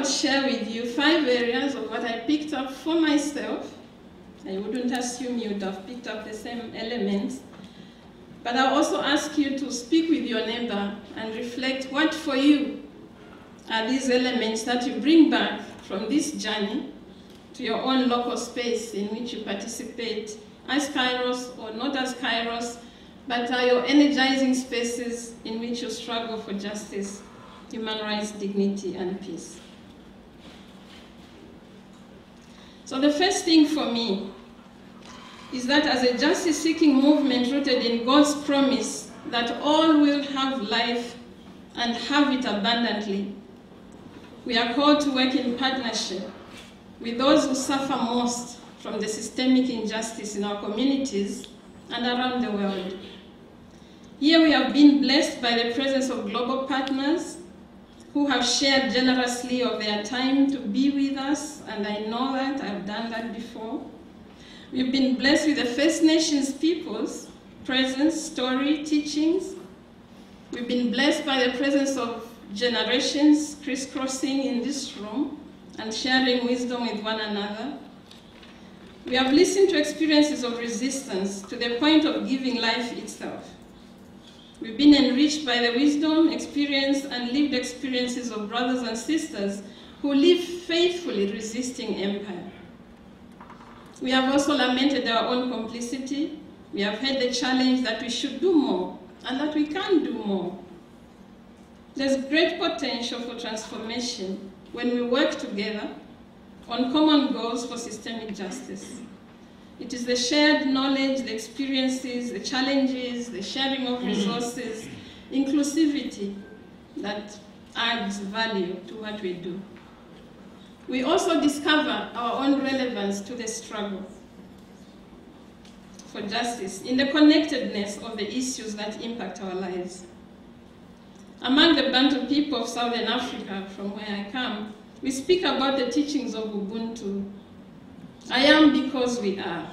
about to share with you 5 areas of what I picked up for myself. I wouldn't assume you'd have picked up the same elements. But I'll also ask you to speak with your neighbor and reflect what for you are these elements that you bring back from this journey to your own local space in which you participate as Kairos or not as Kairos, but are your energizing spaces in which you struggle for justice, human rights, dignity, and peace. So the first thing for me is that as a justice-seeking movement rooted in God's promise that all will have life and have it abundantly, we are called to work in partnership with those who suffer most from the systemic injustice in our communities and around the world. Here we have been blessed by the presence of global partners who have shared generously of their time to be with us, and I know that, I've done that before. We've been blessed with the First Nations peoples' presence, story, teachings. We've been blessed by the presence of generations crisscrossing in this room and sharing wisdom with one another. We have listened to experiences of resistance to the point of giving life itself. We've been enriched by the wisdom, experience, and lived experiences of brothers and sisters who live faithfully resisting empire. We have also lamented our own complicity. We have heard the challenge that we should do more and that we can do more. There's great potential for transformation when we work together on common goals for systemic justice. It is the shared knowledge, the experiences, the challenges, the sharing of resources, inclusivity that adds value to what we do. We also discover our own relevance to the struggle for justice in the connectedness of the issues that impact our lives. Among the Bantu people of Southern Africa, from where I come, we speak about the teachings of Ubuntu. I am because we are.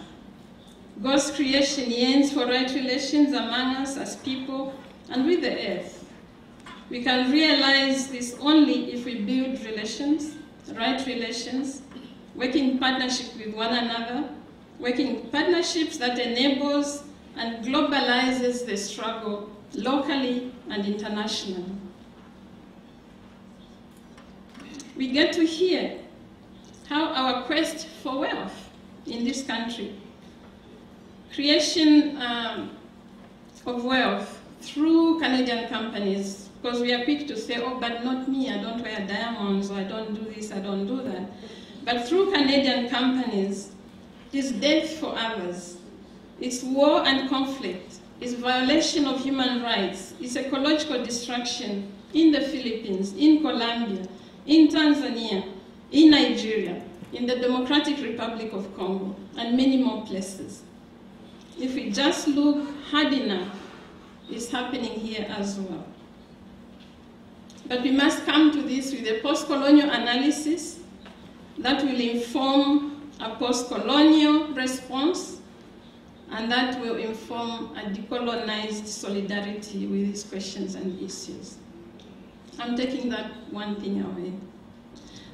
God's creation yearns for right relations among us as people and with the earth. We can realize this only if we build relations, right relations, work in partnership with one another, working in partnerships that enables and globalizes the struggle locally and internationally. We get to hear how our quest for wealth in this country, creation of wealth through Canadian companies, because we are quick to say, oh, but not me, I don't wear diamonds, or I don't do this, I don't do that. But through Canadian companies, it's death for others. It's war and conflict. It's violation of human rights. It's ecological destruction in the Philippines, in Colombia, in Tanzania, in Nigeria, in the Democratic Republic of Congo, and many more places. If we just look hard enough, it's happening here as well. But we must come to this with a post-colonial analysis that will inform a post-colonial response, and that will inform a decolonized solidarity with these questions and issues. I'm taking that one thing away.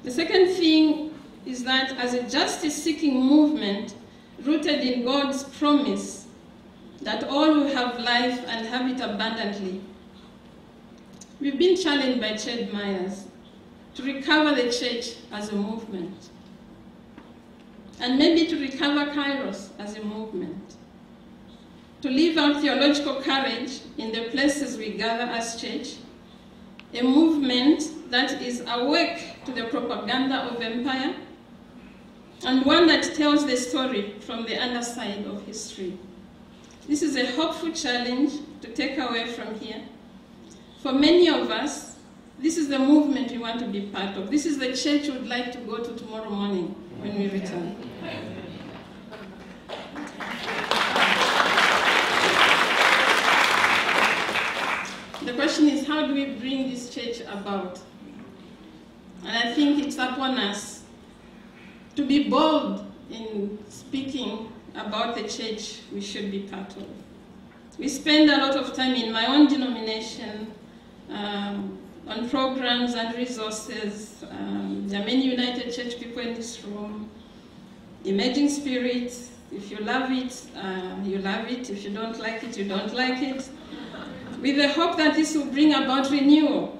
The second thing is that as a justice-seeking movement rooted in God's promise that all will have life and have it abundantly, we've been challenged by Ched Myers to recover the church as a movement, and maybe to recover Kairos as a movement, to live out theological courage in the places we gather as church, a movement that is awake to the propaganda of empire, and one that tells the story from the underside of history. This is a hopeful challenge to take away from here. For many of us, this is the movement we want to be part of. This is the church we would like to go to tomorrow morning when we return. The question is, how do we bring this church about? And I think it's upon us to be bold in speaking about the church we should be part of. We spend a lot of time in my own denomination on programs and resources. There are many United Church people in this room. Emerging Spirit, if you love it, you love it. If you don't like it, you don't like it. With the hope that this will bring about renewal.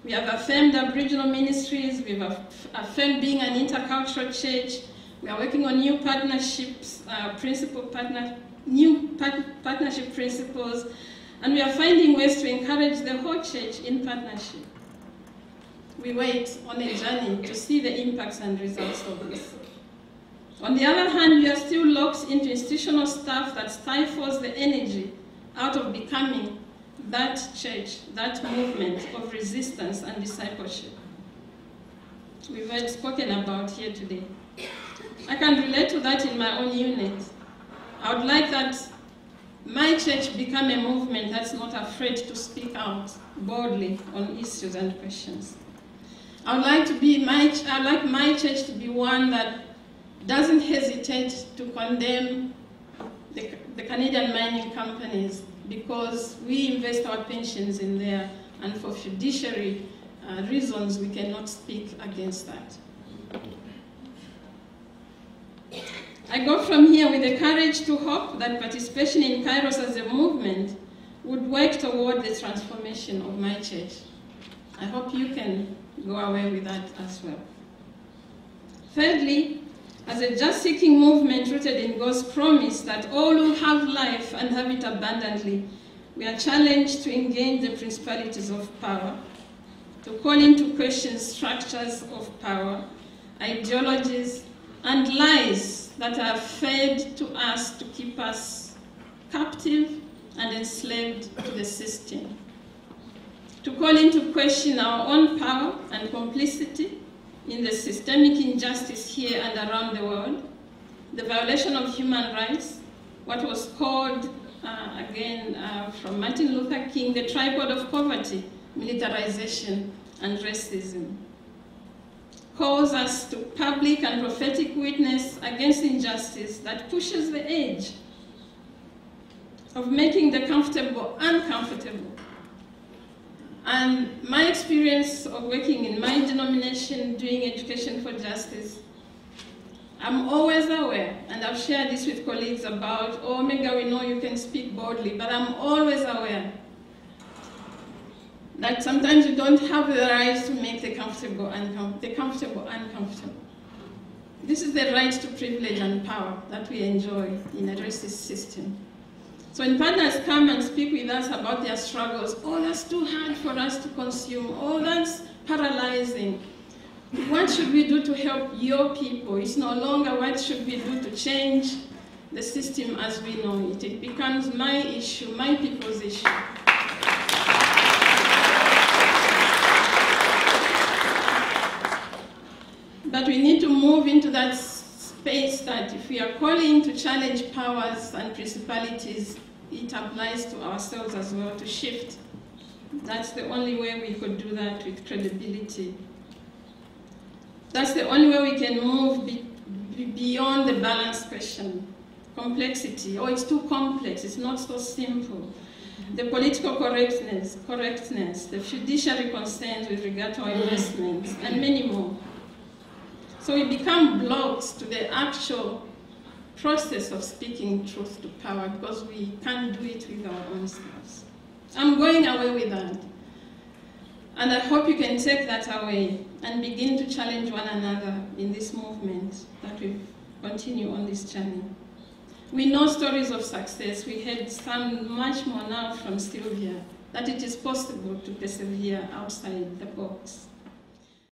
We have affirmed Aboriginal ministries, we've affirmed being an intercultural church. We are working on new partnerships, new partnership principles, and we are finding ways to encourage the whole church in partnership. We wait on a journey to see the impacts and results of this. On the other hand, we are still locked into institutional stuff that stifles the energy out of becoming that church, that movement of resistance and discipleship we've heard spoken about here today. I can relate to that in my own unit. I would like that my church become a movement that's not afraid to speak out boldly on issues and questions. I would like my church to be one that doesn't hesitate to condemn the Canadian mining companies because we invest our pensions in there, and for fiduciary reasons we cannot speak against that. I go from here with the courage to hope that participation in Kairos as a movement would work toward the transformation of my church. I hope you can go away with that as well. Thirdly, as a just-seeking movement rooted in God's promise that all will have life and have it abundantly, we are challenged to engage the principalities of power, to call into question structures of power, ideologies, and lies that are fed to us to keep us captive and enslaved to the system, to call into question our own power and complicity in the systemic injustice here and around the world, the violation of human rights, what was called, from Martin Luther King, the tripod of poverty, militarization, and racism. Calls us to public and prophetic witness against injustice that pushes the edge of making the comfortable uncomfortable. And my experience of working in my denomination doing education for justice, I'm always aware, and I've shared this with colleagues about, oh, Omega, we know you can speak boldly, but I'm always aware that sometimes you don't have the right to make the comfortable uncomfortable. This is the right to privilege and power that we enjoy in a racist system. So when partners come and speak with us about their struggles, oh, that's too hard for us to consume, oh, that's paralyzing. What should we do to help your people? It's no longer what should we do to change the system as we know it. It becomes my issue, my people's issue. But we need to move into that space that if we are calling to challenge powers and principalities, it applies to ourselves as well, to shift. That's the only way we could do that with credibility. That's the only way we can move beyond the balance question. Complexity, oh, it's too complex, it's not so simple. The political correctness, the fiduciary concerns with regard to our investments, and many more. So we become blocks to the actual process of speaking truth to power because we can't do it with our own selves. I'm going away with that. And I hope you can take that away and begin to challenge one another in this movement that we continue on this journey. We know stories of success. We heard some much more now from Sylvia, that it is possible to persevere outside the box.